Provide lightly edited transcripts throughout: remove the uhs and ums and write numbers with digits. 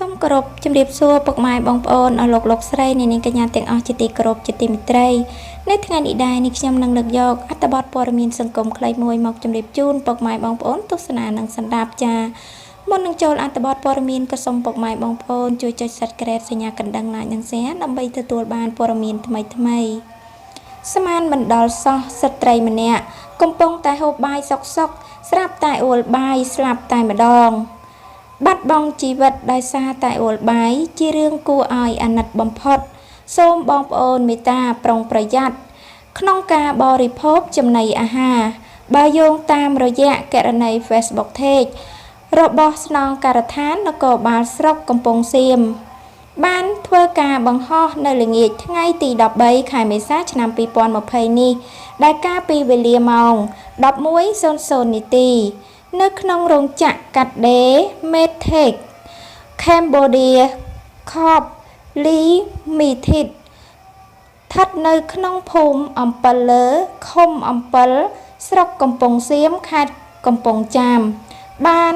សូមគោរពជំរាបសួរពុកម៉ែបងប្អូនអស់លោកស្រីអ្នកនាងកញ្ញាទាំងអស់ជាទីគោរពជាទីមេត្រីនៅថ្ងៃនេះដែរនេះខ្ញុំនឹងលើកយកអត្ថបទព័ត៌មានសង្គមខ្លីមួយមកជម្រាបជូនពុកម៉ែបងប្អូនទស្សនានិងសម្ដាប់ចាមុននឹងចូលអត្ថបទព័ត៌មានក៏សូមពុកម៉ែបងប្អូនជួយចុច Subscribe សញ្ញាកណ្ដឹង Like និង Share ដើម្បីទទួលបានព័ត៌មានថ្មីស្មានមិនដល់សោះស្ត្រីម្នាក់កំពុងតែហូបបាយសុកស្រាប់តែអួលបាយស្លាប់តែម្ដងបាត់បង់ជីវិតដោយសារតែអួលបាយជារឿងគួរឲ្យអាណិតបំផុតសូមបងប្អូនមេត្តាប្រុងប្រយ័ត្នក្នុងការបរិភោគចំណីអាហារបើយោងតាមរយៈករណី Facebook Page របស់ស្នងការដ្ឋាននគរបាលស្រុកកំពង់សៀមបានធ្វើការបង្ហោះនៅល្ងាចថ្ងៃទី13ខែមេសាឆ្នាំ2020នេះដែលកាលពីវេលាម៉ោង 11:00 នាទីនៅក្នុងរោងចក្រកាត់ដេរ Medtech Cambodia Corp Limited ស្ថិតនៅក្នុងភូមិអំពិលលើឃុំអំពិលស្រុកកំពង់សៀមខេត្តកំពង់ចាមបាន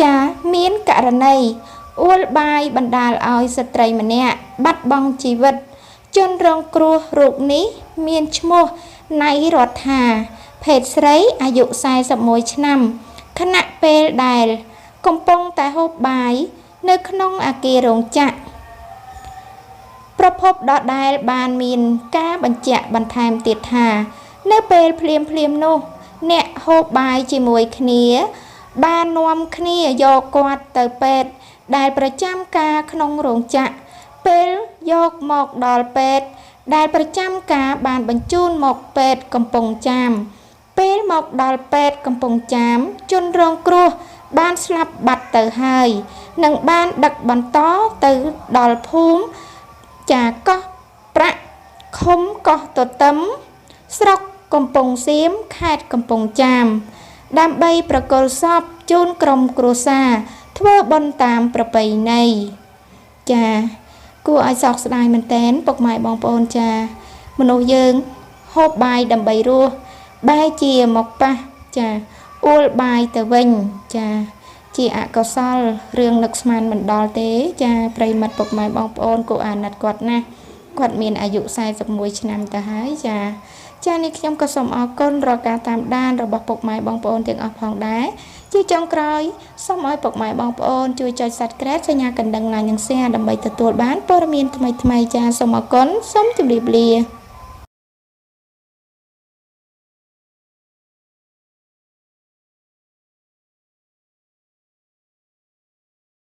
ចាមានករណីអួលបាយបណ្ដាលឲ្យស្ត្រីម្នាក់បាត់បង់ជីវិតជនរងគ្រោះរូបនេះមានឈ្មោះណៃរដ្ឋាភេទស្រីអាយុ41ឆ្នាំខណៈពេលដែលកំពុងតែហូបបាយនៅក្នុងអគាររោងចក្រប្រភពដដែលបានមានការបញ្ជាក់បន្ថែមទៀតថានៅពេលភ្លាមនោះអ្នកហូបបាយជាមួយគ្នាបាននាំគ្នាយកគាត់ទៅពេទ្យដែលប្រចាំការក្នុងរោងចក្រពេលយកមកដល់ពេទ្យដែលប្រចាំការបានបញ្ជូនមកពេទ្យកំពង់ចាមពេលមកដល់ពេទ្យកំពង់ចាមជនរងគ្រោះបានស្លាប់បាត់ទៅហើយនិងបានដឹកបន្តទៅដល់ភូមិចាកោះប្រាក់ឃុំកោះទទឹមស្រុកកំពង់សៀមខេត្តកំពង់ចាមដើម្បីប្រគល់សពជូនក្រុមគ្រួសារធ្វើបុណ្យតាមប្រពៃណីចាគួរឲ្យសោកស្ដាយមែនទែនពុកម៉ែបងប្អូនចាមនុស្សយើងហូបបាយដើម្បីរស់បែរជាមកប៉ះចាអួលបាយទៅវិញចាជាអកុសលរឿងនឹកស្មានមិនដល់ទេចាប្រិមិត្តពុកម៉ែបងប្អូនគួរអាណិតគាត់ណាស់គាត់មានអាយុ41ឆ្នាំទៅហើយចានេះខ្ញុំក៏សូមអរគុណរាល់ការតាមដានរបស់ពុកម៉ែបងប្អូនទាំងអស់ផងដែរជាចុងក្រោយសូមឲ្យពុកម៉ែបងប្អូនជួយចុច Subscribe សញ្ញាកណ្ដឹង Like និង Share ដើម្បីទទួលបានព័ត៌មានថ្មីចាសូមអរគុណសូមជម្រាបលា